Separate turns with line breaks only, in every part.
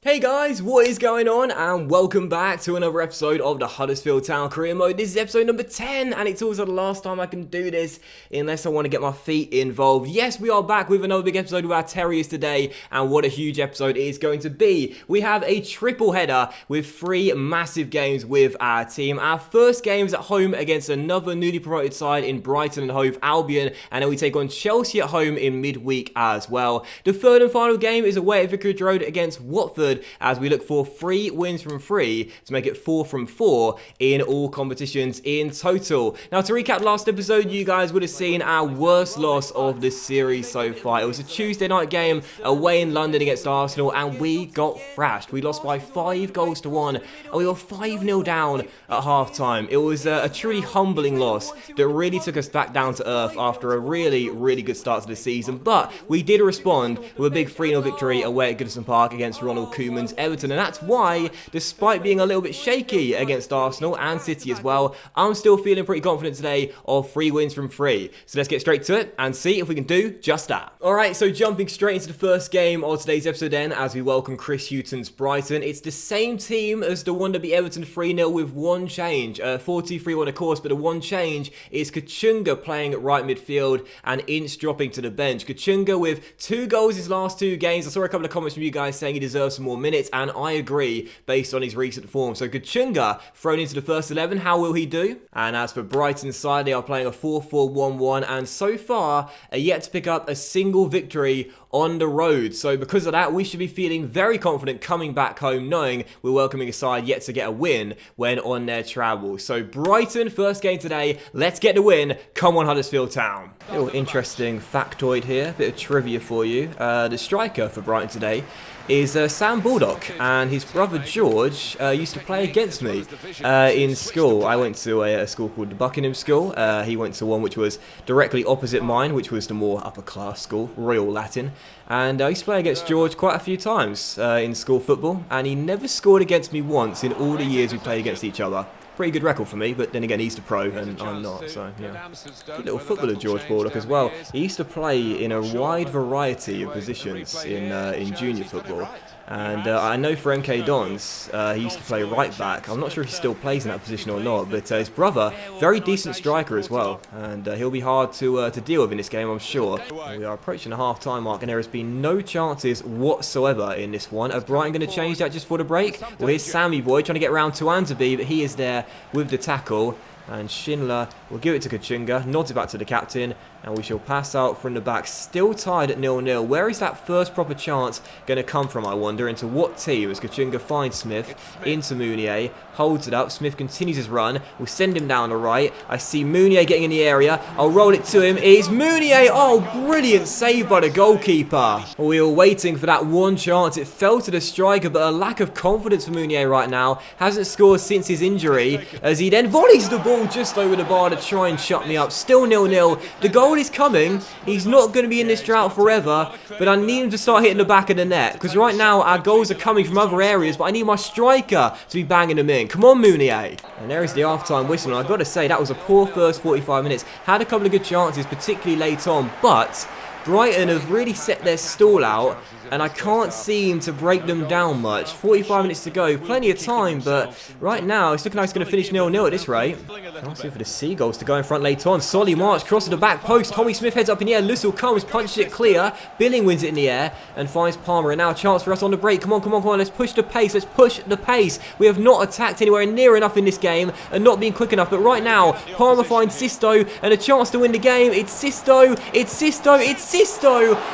Hey guys, what is going on? And welcome back to another episode of the Huddersfield Town Career Mode. This is episode number 10, and it's also the last time I can do this unless I want to get my feet involved. Yes, we are back with another big episode with our Terriers today, and what a huge episode it is going to be. We have a triple header with 3 massive games with our team. Our first game is at home against another newly promoted side in Brighton and Hove Albion, and then we take on Chelsea at home in midweek as well. The third and final game is away at Vicarage Road against Watford, as we look for 3 wins from 3 to make it 4 from 4 in all competitions in total. Now, to recap last episode, you guys would have seen our worst loss of this series so far. It was a Tuesday night game away in London against Arsenal, and we got thrashed. We lost by 5 goals to 1, and we were 5-0 down at half-time. It was a truly humbling loss that really took us back down to earth after a really good start to the season, but we did respond with a big 3-0 victory away at Goodison Park against Ronald Koeman's Everton, and that's why, despite being a little bit shaky against Arsenal and City as well, I'm still feeling pretty confident today of 3 wins from 3. So let's get straight to it and see if we can do just that. Alright, so jumping straight into the first game of today's episode then, as we welcome Chris Hughton's Brighton. It's the same team as the one that beat Everton 3-0 with one change. 4-2-3-1 of course, but the one change is Kachunga playing at right midfield and Ince dropping to the bench. Kachunga with 2 goals his last 2 games. I saw a couple of comments from you guys saying he deserves some more minutes, and I agree based on his recent form. So Kachunga thrown into the first 11. How will he do? And as for Brighton's side, they are playing a 4-4-1-1, and so far are yet to pick up a single victory on the road. So because of that, we should be feeling very confident coming back home, knowing we're welcoming a side yet to get a win when on their travels. So Brighton, first game today. Let's get the win. Come on, Huddersfield Town. Little interesting factoid here, bit of trivia for you. The striker for Brighton today is Sam Baldock, and his brother George used to play against me in school. I went to a school called the Buckingham School. He went to one which was directly opposite mine, which was the more upper class school, Royal Latin. And I used to play against George quite a few times in school football, and he never scored against me once in all the years we played against each other. Pretty good record for me, but then again, he's the pro and I'm not, so yeah. Good little footballer, George Baldock, as well. He used to play in a wide variety of positions in junior football. And I know for MK Dons, he used to play right back. I'm not sure if he still plays in that position or not, but his brother, very decent striker as well. And he'll be hard to deal with in this game, I'm sure. We are approaching the half-time mark, and there has been no chances whatsoever in this one. Are Brighton going to change that just for the break? Well, here's Sammy Boy trying to get around to Anzabi, but he is there with the tackle. And Schindler will give it to Kachunga, nods it back to the captain, and we shall pass out from the back, still tied at 0-0. Where is that first proper chance going to come from, I wonder? Into what team? As Kachunga finds Smith, into Mounier, holds it up. Smith continues his run. We'll send him down the right. I see Mounier getting in the area. I'll roll it to him. It's Mounier. Oh, brilliant save by the goalkeeper. We were waiting for that one chance. It fell to the striker, but a lack of confidence for Mounier right now. Hasn't scored since his injury, as he then volleys the ball just over the bar to try and shut me up. Still 0-0. The goal is coming. He's not going to be in this drought forever, but I need him to start hitting the back of the net, because right now our goals are coming from other areas, but I need my striker to be banging them in. Come on, Mounier. And there is the half-time whistle, and I've got to say, that was a poor first 45 minutes. Had a couple of good chances, particularly late on, but Brighton have really set their stall out, and I can't seem to break them down much. 45 minutes to go, plenty of time, but right now it's looking like it's going to finish 0-0 at this rate. Nice for the Seagulls to go in front later on. Solly March crosses the back post. Tommy Smith heads up in the air. Lussell comes, punches it clear. Billing wins it in the air and finds Palmer. And now a chance for us on the break. Come on. Let's push the pace. Let's push the pace. We have not attacked anywhere near enough in this game and not been quick enough. But right now, Palmer finds Sisto and a chance to win the game. It's Sisto.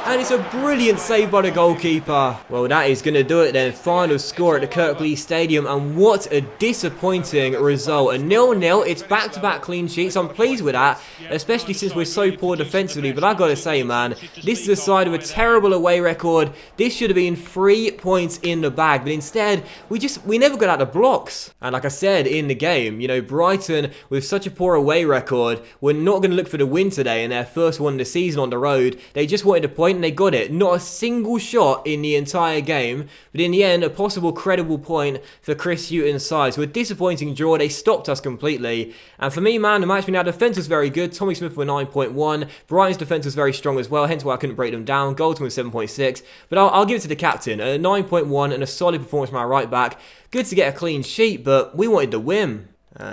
And it's a brilliant save by the goalkeeper. Well, that is going to do it then. Final score at the Kirklees Stadium, and what a disappointing result. A 0-0. It's back-to-back clean sheets. I'm pleased with that, especially since we're so poor defensively. But I've got to say, man, this is a side with a terrible away record. This should have been 3 points in the bag, but instead we never got out of blocks. And like I said in the game, you know, Brighton with such a poor away record were not going to look for the win today in their first one of the season on the road. They just wanted a point and they got it. Not a single shot shot in the entire game, but in the end, a possible credible point for Chris Hughton's side. So a disappointing draw. They stopped us completely. And for me, man, the match between our defence was very good. Tommy Smith with 9.1. Brighton's defence was very strong as well, hence why I couldn't break them down. Goldson with 7.6. But I'll give it to the captain. A 9.1 and a solid performance from our right back. Good to get a clean sheet, but we wanted to win.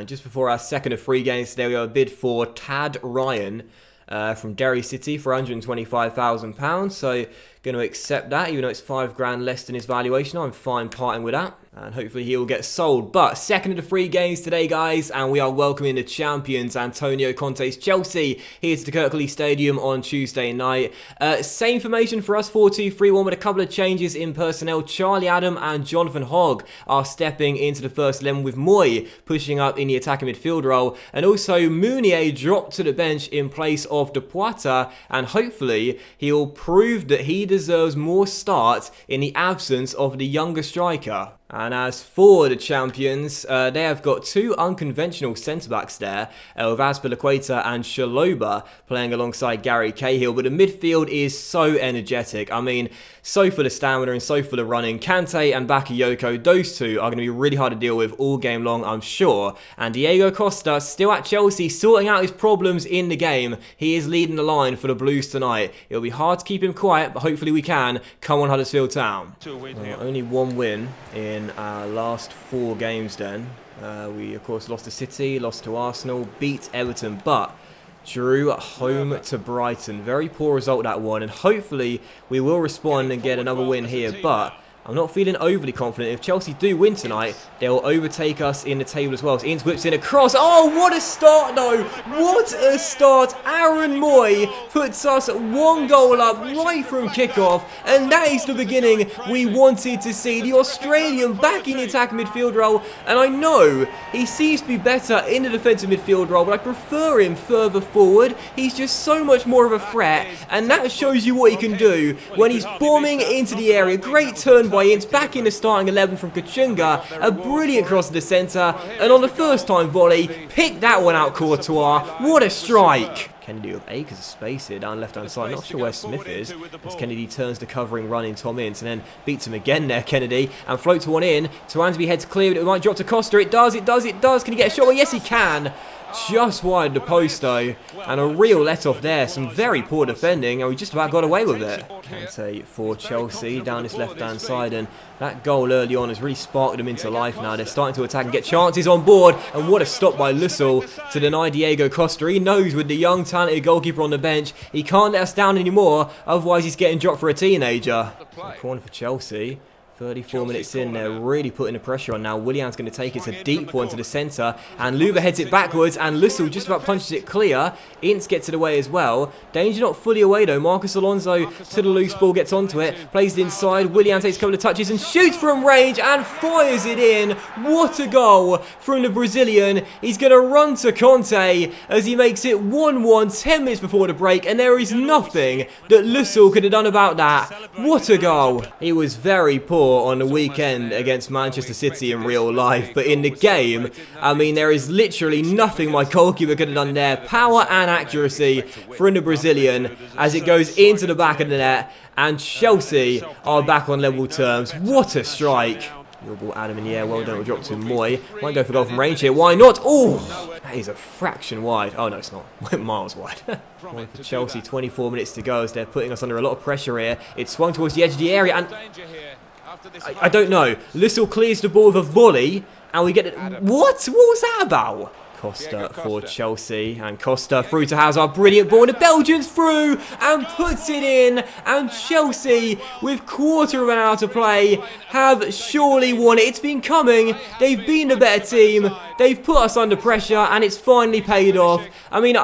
Just before our second of 3 games today, we have a bid for Tad Ryan from Derry City for £125,000. So going to accept that, even though it's £5 less than his valuation. I'm fine parting with that. And hopefully he will get sold. But second of the 3 games today, guys, and we are welcoming the champions, Antonio Conte's Chelsea, here to the Kirklees Stadium on Tuesday night. Same formation for us, 4-2-3-1, with a couple of changes in personnel. Charlie Adam and Jonathan Hogg are stepping into the first 11, with Moy pushing up in the attacking midfield role. And also Mounier dropped to the bench in place of De Poitre, and hopefully he'll prove that he deserves more starts in the absence of the younger striker. And as for the champions, they have got 2 unconventional centre-backs there, with Azpilicueta and Shaloba playing alongside Gary Cahill. But the midfield is so energetic. I mean, so full of stamina and so full of running. Kante and Bakayoko, those 2 are going to be really hard to deal with all game long, I'm sure. And Diego Costa, still at Chelsea, sorting out his problems in the game. He is leading the line for the Blues tonight. It'll be hard to keep him quiet, but hopefully we can. Come on, Huddersfield Town. Only 1 win in our last 4 games then. We of course lost to City, lost to Arsenal, beat Everton, but drew at home to Brighton. Very poor result, that one, and hopefully we will respond and get another win here, but I'm not feeling overly confident. If Chelsea do win tonight, they'll overtake us in the table as well. So Ince whips in a cross. Oh, what a start though. What a start. Aaron Moy puts us 1 goal up right from kickoff. And that is the beginning we wanted to see. The Australian back in the attacking midfield role. And I know he seems to be better in the defensive midfield role, but I prefer him further forward. He's just so much more of a threat. And that shows you what he can do when he's bombing into the area. Great turn by Ince, back in the starting 11 from Kachunga, a brilliant cross to the centre, and on the first time volley, picked that one out Courtois. What a strike! Kennedy with acres of space here down left hand side. Not sure where Smith is, as Kennedy turns the covering run in Tom Ince and then beats him again there, Kennedy, and floats one in. Twansby heads clear, it might drop to Costa. It does. Can he get a shot? Well, yes he can. Just wide the post though, and a real let-off there. Some very poor defending, and we just about got away with it. Kante for Chelsea down his left-hand side, and that goal early on has really sparked them into life now. They're starting to attack and get chances on board, and what a stop by Lussell to deny Diego Costa. He knows with the young, talented goalkeeper on the bench, he can't let us down anymore, otherwise he's getting dropped for a teenager. Corner for Chelsea. 34 minutes in, they're really putting the pressure on now. Willian's going to take it a deep one to the centre, and Luva heads it backwards, and Lussell just about punches it clear. Ince gets it away as well. Danger not fully away though. Marcus Alonso to the loose ball, gets onto it, plays it inside. Willian takes a couple of touches and shoots from range and fires it in. What a goal from the Brazilian. He's going to run to Conte as he makes it 1-1 10 minutes before the break, and there is nothing that Lussell could have done about that. What a goal. He was very poor on the weekend against Manchester City in real life, but in the game, I mean, there is literally nothing my goalkeeper could have done there. Power and accuracy from the Brazilian as it goes into the back of the net, and Chelsea are back on level terms. What a strike. Your ball, Adam, in the air. Well done. We'll drop to Moy. Might go for goal from range here. Why not? Oh, that is a fraction wide. Oh, no, it's not. Miles wide. For Chelsea, 24 minutes to go as they're putting us under a lot of pressure here. It swung towards the edge of the area, and I don't know. Lussell clears the ball with a volley, and we get it. What? What was that about? Costa for Chelsea, and Costa through to Hazard, brilliant ball, and the Belgians through and puts it in, and Chelsea with quarter of an hour to play have surely won it. It's been coming, they've been the better team, they've put us under pressure, and it's finally paid off. I mean,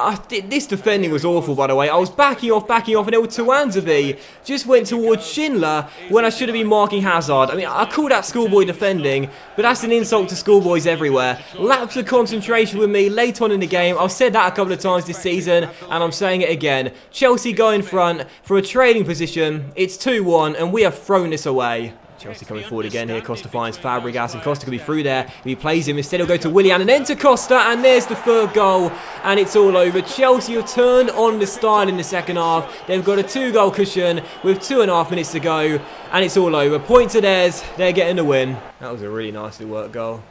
this defending was awful, by the way. I was backing off, and then with Twansby just went towards Schindler when I should have been marking Hazard. I mean, I call that schoolboy defending, but that's an insult to schoolboys everywhere. Lapse of concentration with me late on in the game. I've said that a couple of times this season, and I'm saying it again. Chelsea go in front for a trading position. It's 2-1, and we have thrown this away. Chelsea coming forward again here. Costa finds Fabregas, and Costa could be through there. If he plays him, instead he'll go to Willian and then to Costa, and there's the third goal, and it's all over. Chelsea have turned on the style in the second half. They've got a 2-goal cushion with 2.5 minutes to go, and it's all over. Point to theirs. They're getting the win. That was a really nicely worked goal.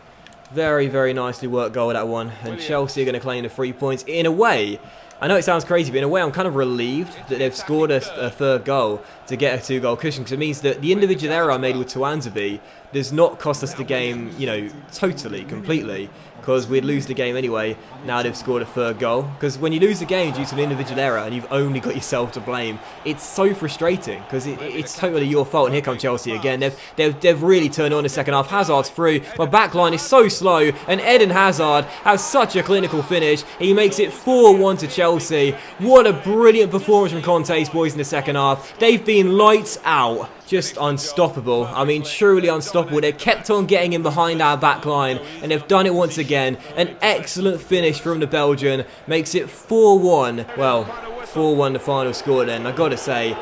Very, very nicely worked goal, that one. And Chelsea are going to claim the 3 points. In a way, I know it sounds crazy, but in a way I'm kind of relieved that they've scored a third goal to get a 2-goal cushion, because it means that the individual error I made with Tuanzebe does not cost us the game, you know, totally, completely, because we'd lose the game anyway. Now they've scored a third goal, because when you lose the game due to an individual error and you've only got yourself to blame, it's so frustrating, because it's totally your fault. And here come Chelsea again. They've really turned on the second half. Hazard's through. My back line is so slow, and Eden Hazard has such a clinical finish. He makes it 4-1 to Chelsea. What a brilliant performance from Conte's boys in the second half. They've been lights out. Just unstoppable. I mean, truly unstoppable. They've kept on getting in behind our back line, and they've done it once again. An excellent finish from the Belgian. Makes it 4-1. Well, 4-1 the final score then. I've got to say,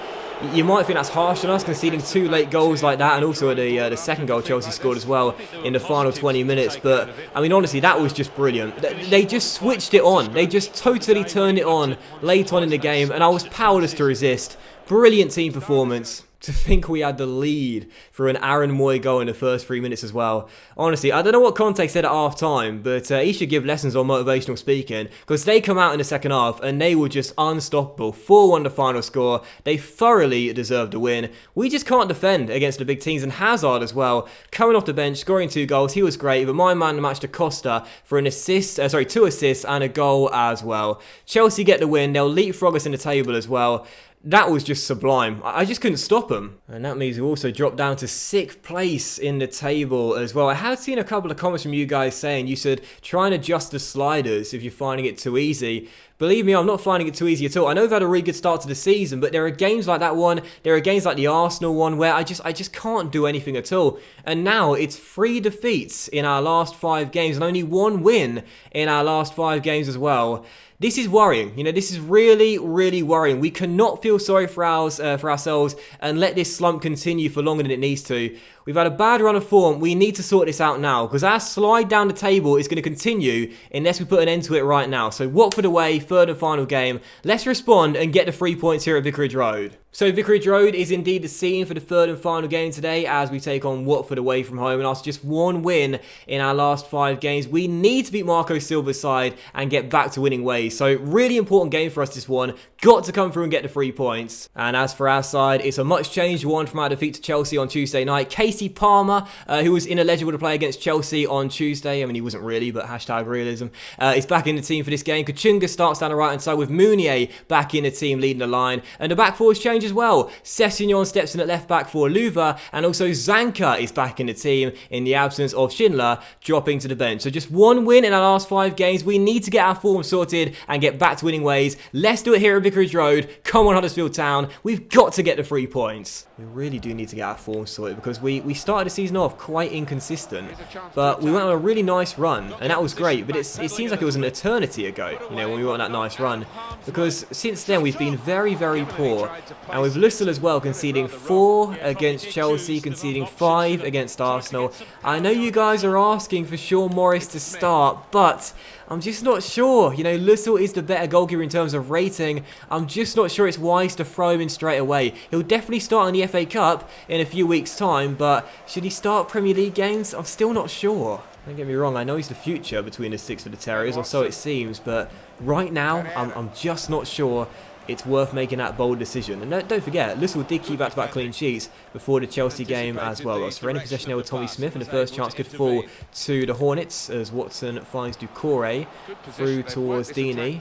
you might think that's harsh on us, conceding 2 late goals like that, and also the second goal Chelsea scored as well in the final 20 minutes. But, I mean, honestly, that was just brilliant. They just switched it on. They just totally turned it on late on in the game, and I was powerless to resist. Brilliant team performance. To think we had the lead for an Aaron Moy goal in the first 3 minutes as well. Honestly, I don't know what Conte said at half-time, but he should give lessons on motivational speaking, because they come out in the second half and they were just unstoppable. 4-1 the final score. They thoroughly deserved a win. We just can't defend against the big teams, and Hazard as well, coming off the bench, scoring 2 goals. He was great, but my man of the match to Costa for an assist, 2 assists and a goal as well. Chelsea get the win. They'll leapfrog us in the table as well. That was just sublime. I just couldn't stop them. And that means we also dropped down to 6th place in the table as well. I have seen a couple of comments from you guys saying you should try and adjust the sliders if you're finding it too easy. Believe me, I'm not finding it too easy at all. I know we've had a really good start to the season, but there are games like that one, there are games like the Arsenal one where I just can't do anything at all. And now it's 3 defeats in our last 5 games and only 1 win in our last 5 games as well. This is worrying. You know, this is really, really worrying. We cannot feel sorry for ourselves and let this slump continue for longer than it needs to. We've had a bad run of form. We need to sort this out now, because our slide down the table is going to continue unless we put an end to it right now. So Watford away, 3rd and final game. Let's respond and get the 3 points here at Vicarage Road. So Vicarage Road is indeed the scene for the 3rd and final game today as we take on Watford away from home. And after just 1 win in our last 5 games, we need to beat Marco Silva's side and get back to winning ways. So really important game for us, this one. Got to come through and get the 3 points. And as for our side, it's a much changed one from our defeat to Chelsea on Tuesday night. Casey Palmer, who was ineligible to play against Chelsea on Tuesday. I mean, he wasn't really, but hashtag realism. Is back in the team for this game. Kachunga starts down the right-hand side with Mounier back in the team leading the line. And the back four's changed as well. Sessegnon steps in at left back for Luva, and also Zanka is back in the team in the absence of Schindler dropping to the bench. So just 1 win in our last 5 games. We need to get our form sorted and get back to winning ways. Let's do it here at Vicarage Road. Come on, Huddersfield Town. We've got to get the 3 points. We really do need to get our form sorted, because we started the season off quite inconsistent, but we went on a really nice run, and that was great. But it seems like it was an eternity ago, you know, when we went on that nice run, because since then we've been very, very poor. And with Lussell as well, conceding 4 against Chelsea, conceding 5 against Arsenal. I know you guys are asking for Sean Morris to start, but I'm just not sure. You know, Lussell is the better goalkeeper in terms of rating. I'm just not sure it's wise to throw him in straight away. He'll definitely start in the FA Cup in a few weeks' time, but should he start Premier League games? I'm still not sure. Don't get me wrong, I know he's the future between the 6 for the Terriers, or so it seems, but right now, I'm just not sure it's worth making that bold decision. And don't forget, Lussell did keep back-to-back clean sheets before the Chelsea game as well. Lost for any possession there with Tommy Smith, and the first chance could fall to the Hornets as Watson finds Doucouré through towards Deeney.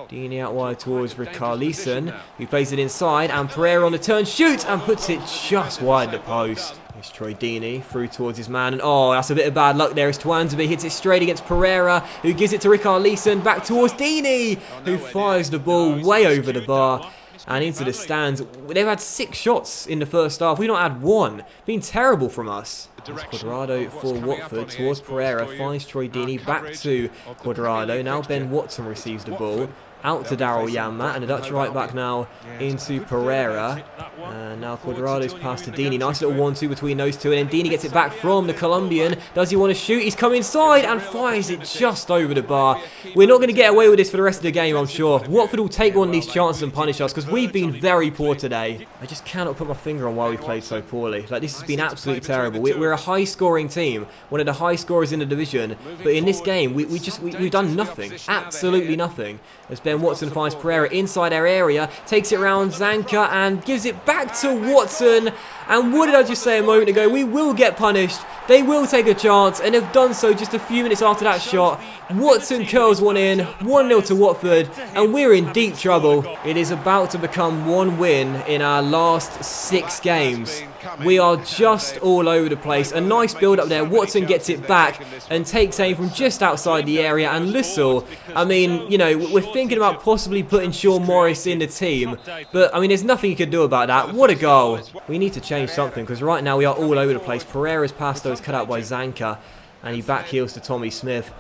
Deeney out wide towards Richarlison, who plays it inside, and Pereira on the turn shoots and puts it just wide the post. It's Troy Deeney through towards his man, and oh, that's a bit of bad luck there as Tuanzebe hits it straight against Pereira, who gives it to Richarlison, back towards Deeney, who fires the ball way over the bar and into the stands. They've had 6 shots in the first half. We've not had 1. Been terrible from us. Quadrado for Watford towards Pereira, finds Troy Deeney, back to Quadrado. Now Ben Watson receives the ball. out to Daryl Janmaat, and a Dutch right back now into Pereira. Now Cuadrado's pass to Dini. Nice little 1-2 between those two, and then Dini gets it back from the Colombian. Does he want to shoot? He's come inside and fires it just over the bar. We're not going to get away with this for the rest of the game, I'm sure. Watford will take one of these chances and punish us, because we've been very poor today. I just cannot put my finger on why we played so poorly. Like, this has been absolutely terrible. We're a high-scoring team, one of the high scorers in the division, but in this game, we've done nothing. Absolutely nothing. As Ben Watson finds Pereira inside our area, takes it around Zanka and gives it back to Watson. And what did I just say a moment ago? We will get punished. They will take a chance, and have done so just a few minutes after that shot. Watson curls one in, 1-0 to Watford, and we're in deep trouble. It is about to become one win in our last 6 games. We are just all over the place. A nice build up there. Watson gets it back and takes aim from just outside the area. And Lissel, I mean, you know, we're thinking about possibly putting Sean Morris in the team. But, I mean, there's nothing you can do about that. What a goal. We need to change something, because right now we are all over the place. Pereira's pass, though, is cut out by Zanka. And he backheels to Tommy Smith.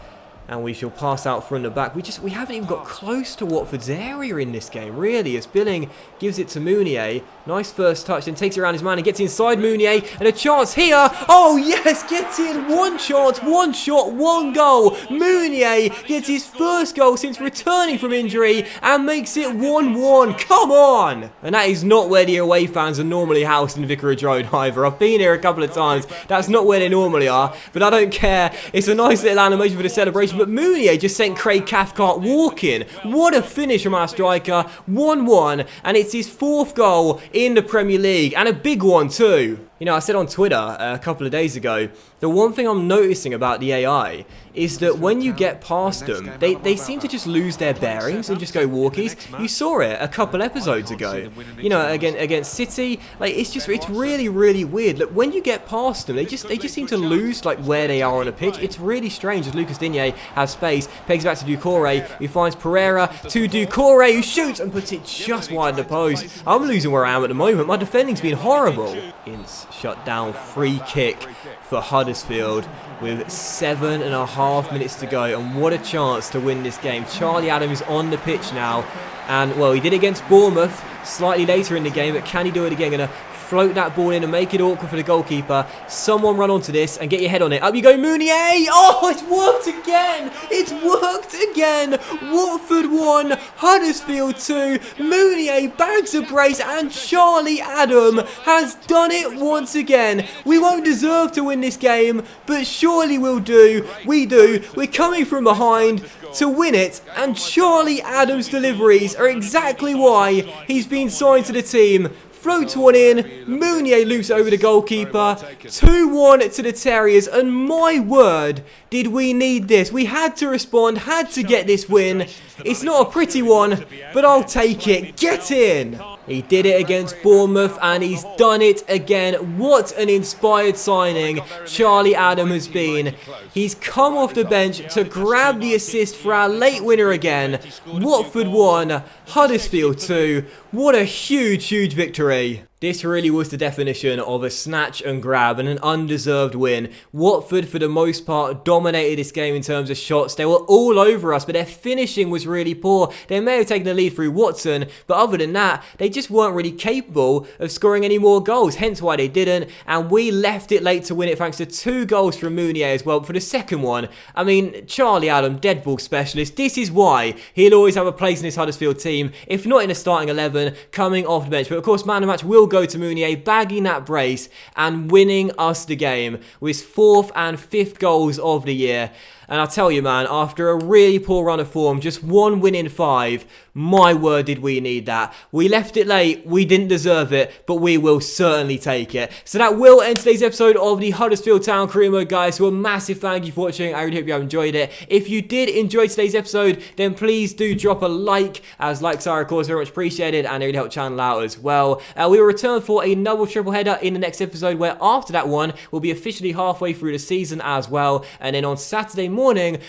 And we shall pass out from the back. We haven't even got close to Watford's area in this game, really. As Billing gives it to Mounier. Nice first touch, then takes it around his man and gets inside Mounier. And a chance here. Oh, yes, gets in. One chance, one shot, one goal. Mounier gets his first goal since returning from injury and makes it 1-1. Come on! And that is not where the away fans are normally housed in Vicarage Road either. I've been here a couple of times. That's not where they normally are, but I don't care. It's a nice little animation for the celebration. But Mounier just sent Craig Cathcart walking. What a finish from our striker. 1-1, and it's his 4th goal in the Premier League, and a big one too. You know, I said on Twitter a couple of days ago, the one thing I'm noticing about the AI is that when you get past them, they seem to just lose their bearings and just go walkies. You saw it a couple episodes ago. You know, against City, like it's really, really weird. Like when you get past them, they just seem to lose like where they are on a pitch. It's really strange as Lucas Digne has space, pegs back to Doucouré, who finds Pereira to Doucouré, who shoots and puts it just wide the post. I'm losing where I am at the moment. My defending's been horrible. Ince shut down, free kick for Huddersfield with 7.5 minutes to go, and what a chance to win this game. Charlie Adams on the pitch now, and well, he did it against Bournemouth slightly later in the game, but can he do it again? Gonna float that ball in and make it awkward for the goalkeeper. Someone run onto this and get your head on it. Up you go, Mounier! Oh, it's worked again! It's worked again! Watford 1, Huddersfield 2. Mounier bags a brace, and Charlie Adam has done it once again. We won't deserve to win this game, but surely we'll do. We do. We're coming from behind to win it, and Charlie Adams' deliveries are exactly why he's been signed to the team. Floats one in, Mounier loops over the goalkeeper, 2-1 to the Terriers, and my word, did we need this. We had to respond, had to get this win. It's not a pretty one, but I'll take it. Get in! He did it against Bournemouth, and he's done it again. What an inspired signing Charlie Adam has been. He's come off the bench to grab the assist for our late winner again. Watford 1, Huddersfield 2. What a huge, huge victory. This really was the definition of a snatch and grab and an undeserved win. Watford, for the most part, dominated this game in terms of shots. They were all over us, but their finishing was really poor. They may have taken the lead through Watson, but other than that, they just weren't really capable of scoring any more goals, hence why they didn't. And we left it late to win it thanks to 2 goals from Mounier as well. But for the second one, I mean, Charlie Adam, dead ball specialist. This is why he'll always have a place in this Huddersfield team, if not in the starting 11, coming off the bench. But of course, man of the match will go to Mounier, bagging that brace and winning us the game with his 4th and 5th goals of the year. And I'll tell you, man, after a really poor run of form, just 1 win in 5, my word, did we need that. We left it late, we didn't deserve it, but we will certainly take it. So that will end today's episode of the Huddersfield Town Career Mode, guys. So a massive thank you for watching. I really hope you have enjoyed it. If you did enjoy today's episode, then please do drop a like, as likes are, of course, very much appreciated, and it really help the channel out as well. We will return for another triple header in the next episode, where after that one, we'll be officially halfway through the season as well. And then on Saturday morning,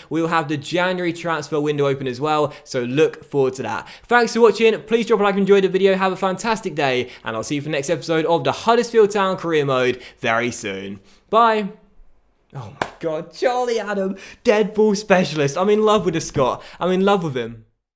we will have the January transfer window open as well, so look forward to that. Thanks for watching. Please drop a like if you enjoyed the video. Have a fantastic day, and I'll see you for the next episode of the Huddersfield Town Career Mode very soon. Bye. Oh my god, Charlie Adam, dead ball specialist. I'm in love with the Scot. I'm in love with him.